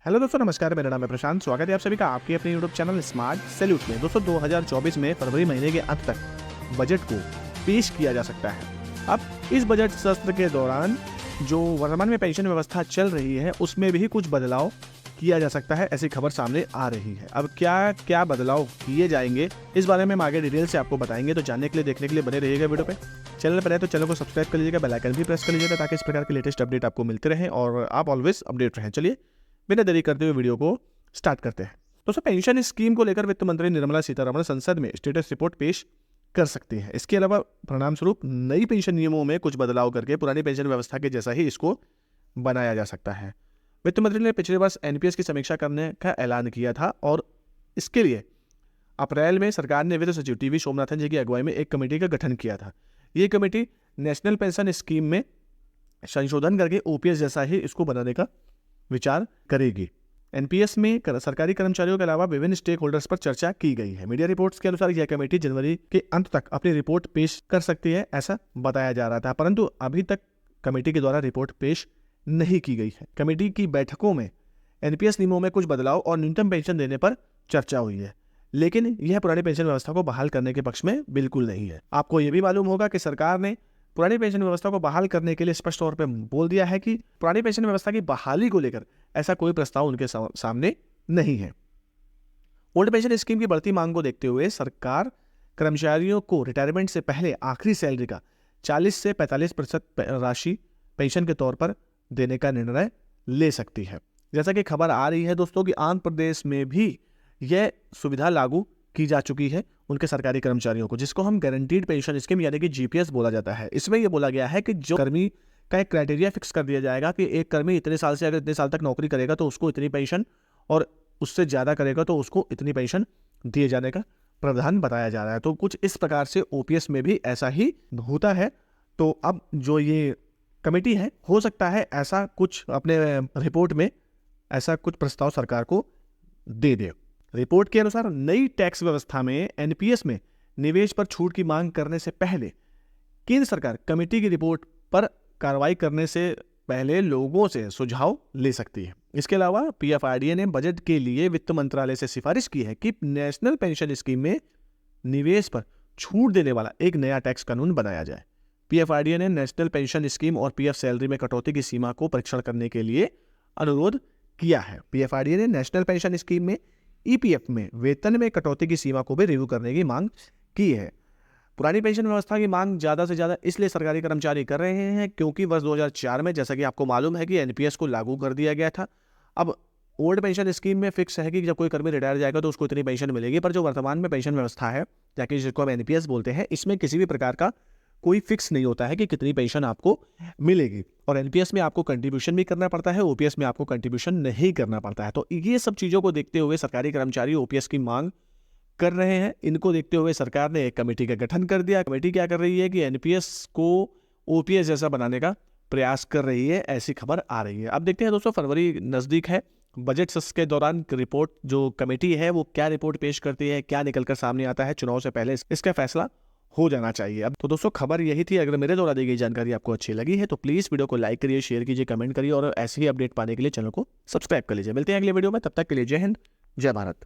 Hello दोस्तों, नमस्कार। मेरा नाम है प्रशांत। स्वागत है आप सभी का आपके अपने यूट्यूब चैनल स्मार्ट सैल्यूट में। दोस्तों 2024 में फरवरी महीने के अंत तक बजट को पेश किया जा सकता है। अब इस बजट सत्र के दौरान जो वर्तमान में पेंशन व्यवस्था चल रही है उसमें भी कुछ बदलाव किया जा सकता है, ऐसी खबर सामने आ रही है। अब क्या क्या बदलाव किए जाएंगे इस बारे में हम आगे डिटेल से आपको बताएंगे, तो जानने के लिए देखने के लिए बने रहिएगा वीडियो पे। चैनल पर है तो चैनल को सब्सक्राइब कर लीजिएगा, बेल आइकन भी प्रेस कर लीजिएगा ताकि इस प्रकार के लेटेस्ट अपडेट आपको मिलते रहें और आप ऑलवेज अपडेट रहें। चलिए बिना देरी करते हुए वीडियो को स्टार्ट करते हैं। दोस्तों, पेंशन स्कीम को लेकर वित्त मंत्री निर्मला सीतारमण संसद में स्टेटस रिपोर्ट पेश कर सकती हैं। इसके अलावा परिणाम स्वरूप नई पेंशन नियमों में कुछ बदलाव करके पुरानी पेंशन व्यवस्था के जैसा ही इसको बनाया जा सकता है। वित्त मंत्री ने पिछले वर्ष एनपीएस की समीक्षा करने का ऐलान किया था और इसके लिए अप्रैल में सरकार ने वित्त सचिव टीवी सोमनाथन जी की अगुवाई में एक कमेटी का गठन किया था। ये कमेटी नेशनल पेंशन स्कीम में संशोधन करके ओपीएस जैसा ही इसको बनाने का विचार करेगी। एनपीएस में सरकारी कर्मचारियों के अलावा विभिन्न स्टेक होल्डर्स पर चर्चा की गई है। मीडिया रिपोर्ट्स के अनुसार यह कमेटी जनवरी के अंत तक अपनी रिपोर्ट पेश कर सकती है, ऐसा बताया जा रहा था, परंतु अभी तक कमेटी के द्वारा रिपोर्ट पेश नहीं की गई है। कमेटी की बैठकों में एनपीएस नियमों में कुछ बदलाव और न्यूनतम पेंशन देने पर चर्चा हुई है, लेकिन यह पुरानी पेंशन व्यवस्था को बहाल करने के पक्ष में बिल्कुल नहीं है। आपको यह भी मालूम होगा कि सरकार ने पुरानी पेंशन व्यवस्था को बहाल करने के लिए स्पष्ट तौर पर बोल दिया है कि पुरानी पेंशन व्यवस्था की बहाली को लेकर ऐसा कोई प्रस्ताव उनके सामने नहीं है। ओल्ड पेंशन स्कीम की बढ़ती मांग को देखते हुए सरकार कर्मचारियों को रिटायरमेंट से पहले आखिरी सैलरी का 40 से 45% राशि पेंशन के तौर पर देने का निर्णय ले सकती है। जैसा कि खबर आ रही है दोस्तों कि आंध्र प्रदेश में भी यह सुविधा लागू की जा चुकी है उनके सरकारी कर्मचारियों को, जिसको हम गारंटीड पेंशन स्कीम यानी कि जीपीएस बोला जाता है। इसमें यह बोला गया है कि जो कर्मी का एक क्राइटेरिया फिक्स कर दिया जाएगा कि एक कर्मी इतने साल से अगर इतने साल तक नौकरी करेगा तो उसको इतनी पेंशन और उससे ज़्यादा करेगा तो उसको इतनी पेंशन दिए जाने का प्रावधान बताया जा रहा है। तो कुछ इस प्रकार से ओपीएस में भी ऐसा ही होता है। तो अब जो ये कमेटी है, हो सकता है ऐसा कुछ अपने रिपोर्ट में ऐसा कुछ प्रस्ताव सरकार को दे दे। रिपोर्ट के अनुसार नई टैक्स व्यवस्था में एनपीएस में निवेश पर छूट की मांग करने से पहले केंद्र सरकार कमेटी की रिपोर्ट पर कार्रवाई करने से पहले लोगों से सुझाव ले सकती है। इसके अलावा पीएफआरडीए ने बजट के लिए वित्त मंत्रालय से सिफारिश की है कि नेशनल पेंशन स्कीम में निवेश पर छूट देने वाला एक नया टैक्स कानून बनाया जाए। पीएफआरडीए ने नेशनल पेंशन स्कीम और पीएफ सैलरी में कटौती की सीमा को परीक्षण करने के लिए अनुरोध किया है। पीएफआरडीए ने नेशनल पेंशन स्कीम में ईपीएफ में वेतन में कटौती की सीमा को भी रिव्यू करने की मांग की है। पुरानी पेंशन व्यवस्था की मांग ज़्यादा से ज़्यादा इसलिए सरकारी कर्मचारी कर रहे हैं क्योंकि वर्ष 2004 में जैसा कि आपको मालूम है कि एनपीएस को लागू कर दिया गया था। अब ओल्ड पेंशन स्कीम में फिक्स है कि जब कोई कर्मी रिटायर जाएगा तो उसको इतनी पेंशन मिलेगी, पर जो वर्तमान में पेंशन व्यवस्था है ताकि जिसको हम एनपीएस बोलते हैं, इसमें किसी भी प्रकार का कोई फिक्स नहीं होता है कि कितनी पेंशन आपको मिलेगी। और एनपीएस में आपको कंट्रीब्यूशन भी करना पड़ता है, ओपीएस में आपको कंट्रीब्यूशन नहीं करना पड़ता है। तो ये सब चीज़ों को देखते हुए सरकारी कर्मचारी ओपीएस की मांग कर रहे हैं। इनको देखते हुए सरकार ने एक कमेटी का गठन कर दिया। कमेटी क्या कर रही है कि एनपीएस को ओपीएस जैसा बनाने का प्रयास कर रही है, ऐसी खबर आ रही है। अब देखते हैं दोस्तों, फरवरी नज़दीक है, बजट सत्र के दौरान रिपोर्ट जो कमेटी है वो क्या रिपोर्ट पेश करती है, क्या निकलकर सामने आता है। चुनाव से पहले इसका फैसला हो जाना चाहिए। अब तो दोस्तों खबर यही थी। अगर मेरे द्वारा दी गई जानकारी आपको अच्छी लगी है तो प्लीज़ वीडियो को लाइक करिए, शेयर कीजिए, कमेंट करिए और ऐसे ही अपडेट पाने के लिए चैनल को सब्सक्राइब कर लीजिए। मिलते हैं अगले वीडियो में, तब तक के लिए जय हिंद, जय भारत।